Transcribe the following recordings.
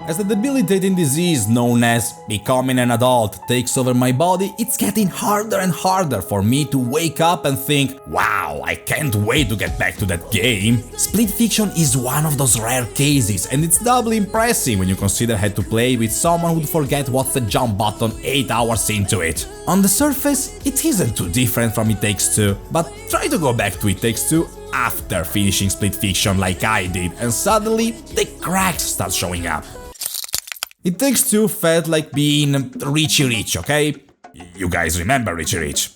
As the debilitating disease known as becoming an adult takes over my body, it's getting harder and harder for me to wake up and think, wow, I can't wait to get back to that game. Split Fiction is one of those rare cases, and it's doubly impressive when you consider I had to play with someone who'd forget what's the jump button 8 hours into it. On the surface, it isn't too different from It Takes Two, but try to go back to It Takes Two after finishing Split Fiction like I did, and suddenly the cracks start showing up. It Takes Two felt like being Richie Rich, okay? You guys remember Richie Rich?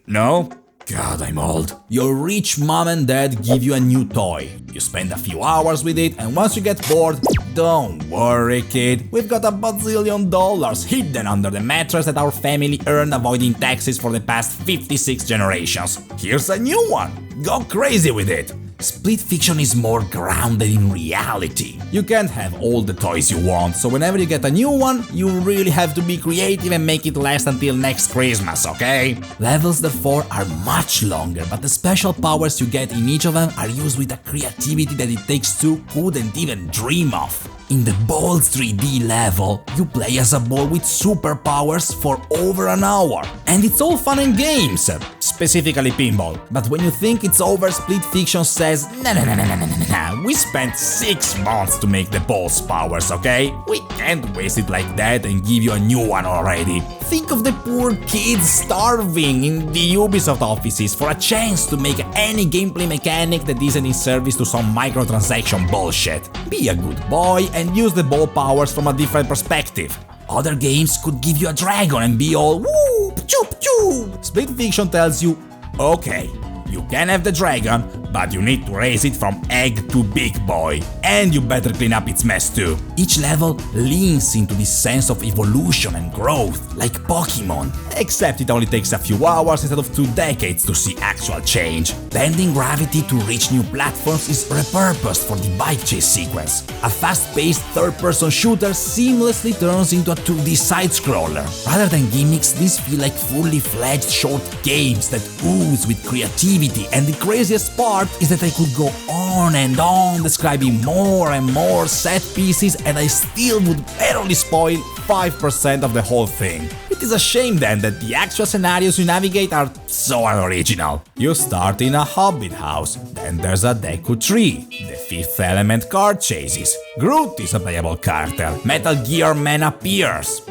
No? God, I'm old. Your rich mom and dad give you a new toy. You spend a few hours with it, and once you get bored, don't worry, kid. We've got a bazillion dollars hidden under the mattress that our family earned avoiding taxes for the past 56 generations. Here's a new one. Go crazy with it. Split Fiction is more grounded in reality. You can't have all the toys you want, so whenever you get a new one, you really have to be creative and make it last until next Christmas, okay? Levels therefore are much longer, but the special powers you get in each of them are used with a creativity that It Takes Two couldn't even dream of. In the Balls 3D level, you play as a ball with superpowers for over an hour. And it's all fun and games, specifically pinball. But when you think it's over, Split Fiction says, nah, we spent 6 months to make the Balls powers, okay? We can't waste it like that and give you a new one already. Think of the poor kids starving in the Ubisoft offices for a chance to make any gameplay mechanic that isn't in service to some microtransaction bullshit. Be a good boy and use the ball powers from a different perspective. Other games could give you a dragon and be all whoop, choop, choop. Split Fiction tells you, okay, you can have the dragon, but you need to raise it from egg to big boy. And you better clean up its mess too. Each level leans into this sense of evolution and growth, like Pokemon. Except it only takes a few hours instead of 2 decades to see actual change. Bending gravity to reach new platforms is repurposed for the bike chase sequence. A fast-paced third-person shooter seamlessly turns into a 2D side-scroller. Rather than gimmicks, these feel like fully-fledged short games that ooze with creativity, and the craziest part is that I could go on and on describing more and more set pieces, and I still would barely spoil 5% of the whole thing. It is a shame then that the actual scenarios you navigate are so unoriginal. You start in a hobbit house, then there's a Deku tree, the Fifth Element card chases, Groot is a playable character, Metal Gear Man appears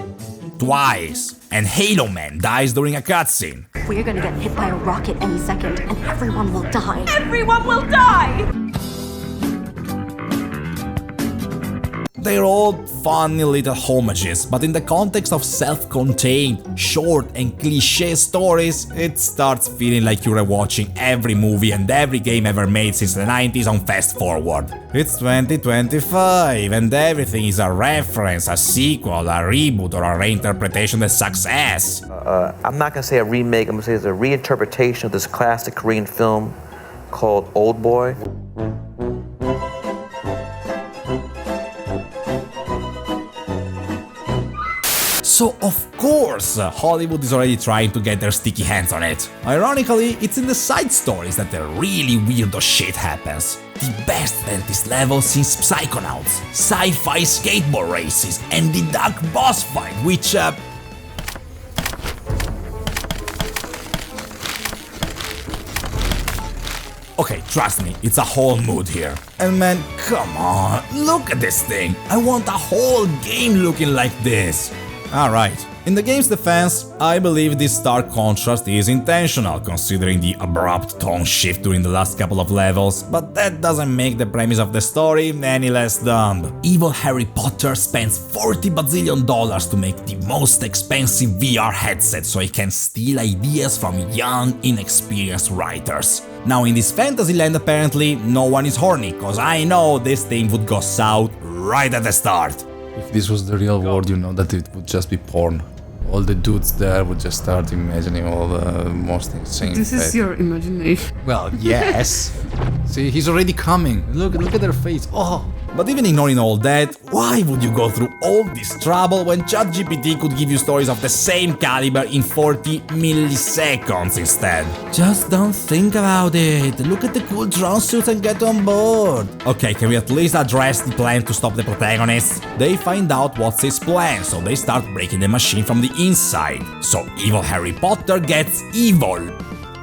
twice, and Halo Man dies during a cutscene. We're gonna get hit by a rocket any second, and everyone will die. Everyone will die! They're all funny little homages, but in the context of self-contained, short and cliché stories, it starts feeling like you're watching every movie and every game ever made since the 90s on fast forward. It's 2025 and everything is a reference, a sequel, a reboot or a reinterpretation that sucks ass. I'm not gonna say a remake, I'm gonna say it's a reinterpretation of this classic Korean film called Old Boy. So of course, Hollywood is already trying to get their sticky hands on it. Ironically, it's in the side stories that the really weirdo shit happens. The best dentist level since Psychonauts, sci-fi skateboard races, and the duck boss fight, which okay, trust me, it's a whole mood here. And man, come on, look at this thing. I want a whole game looking like this. Alright, in the game's defense, I believe this stark contrast is intentional, considering the abrupt tone shift during the last couple of levels, but that doesn't make the premise of the story any less dumb. Evil Harry Potter spends $40 bazillion to make the most expensive VR headset so he can steal ideas from young, inexperienced writers. Now in this fantasy land apparently, no one is horny, cause I know this thing would go south right at the start. If this was the real world, you know that it would just be porn. All the dudes there would just start imagining all the most insane This is your imagination. Well, yes. See, he's already coming. Look at their face. Oh, But even ignoring all that, why would you go through all this trouble when ChatGPT could give you stories of the same caliber in 40 milliseconds instead? Just don't think about it. Look at the cool drone suits and get on board. Okay, can we at least address the plan to stop the protagonists? They find out what's his plan, so they start breaking the machine from the inside. So evil Harry Potter gets evil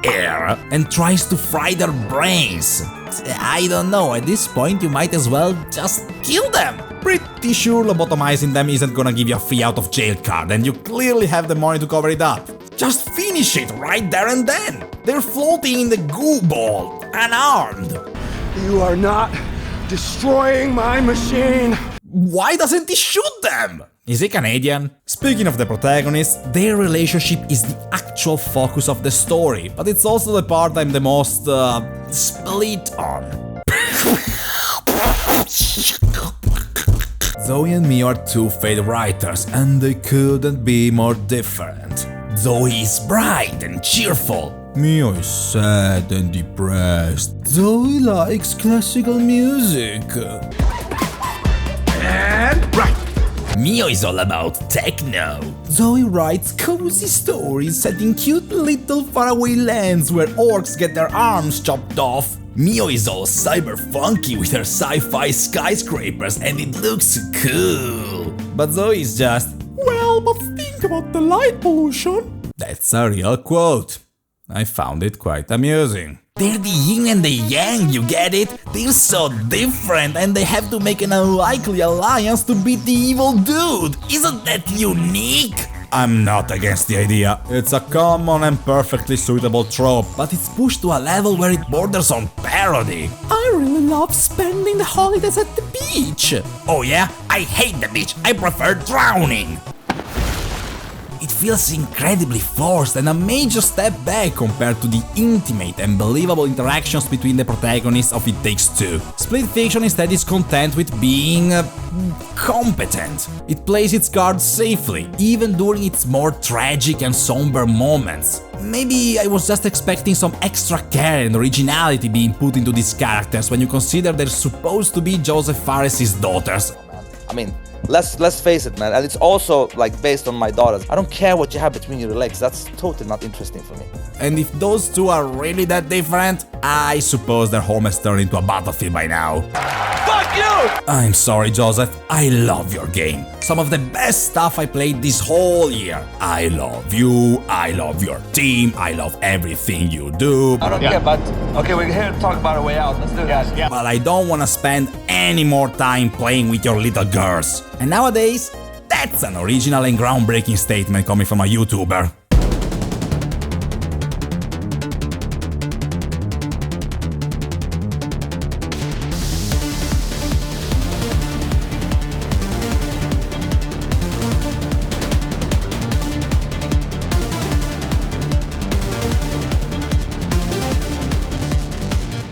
air and tries to fry their brains. I don't know, at this point you might as well just kill them. Pretty sure lobotomizing them isn't gonna give you a free out of jail card, and you clearly have the money to cover it up. Just finish it right there and then. They're floating in the goo ball, unarmed. You are not destroying my machine. Why doesn't he shoot them? Is he Canadian? Speaking of the protagonists, their relationship is the actual focus of the story, but it's also the part I'm the most, split on. Zoe and Mio are two failed writers, and they couldn't be more different. Zoe is bright and cheerful. Mio is sad and depressed. Zoe likes classical music. And right. Mio is all about techno. Zoe writes cozy stories set in cute little faraway lands where orcs get their arms chopped off. Mio is all cyber funky with her sci-fi skyscrapers and it looks cool. But Zoe is just, well, but think about the light pollution. That's a real quote. I found it quite amusing. They're the yin and the yang, you get it? They're so different and they have to make an unlikely alliance to beat the evil dude. Isn't that unique? I'm not against the idea. It's a common and perfectly suitable trope, but it's pushed to a level where it borders on parody. I really love spending the holidays at the beach. Oh yeah? I hate the beach. I prefer drowning. It feels incredibly forced and a major step back compared to the intimate and believable interactions between the protagonists of It Takes Two. Split Fiction instead is content with being competent. It plays its cards safely, even during its more tragic and somber moments. Maybe I was just expecting some extra care and originality being put into these characters when you consider they're supposed to be Joseph Fares' daughters. I mean, let's face it, man. And it's also like based on my daughters. I don't care what you have between your legs. That's totally not interesting for me. And if those two are really that different, I suppose their home has turned into a battlefield by now. Fuck you! I'm sorry, Joseph. I love your game. Some of the best stuff I played this whole year. I love you, I love your team, I love everything you do. I don't care, but okay, we're here to talk about a way out. Let's do this. Yeah. But I don't want to spend any more time playing with your little girls. And nowadays, that's an original and groundbreaking statement coming from a YouTuber.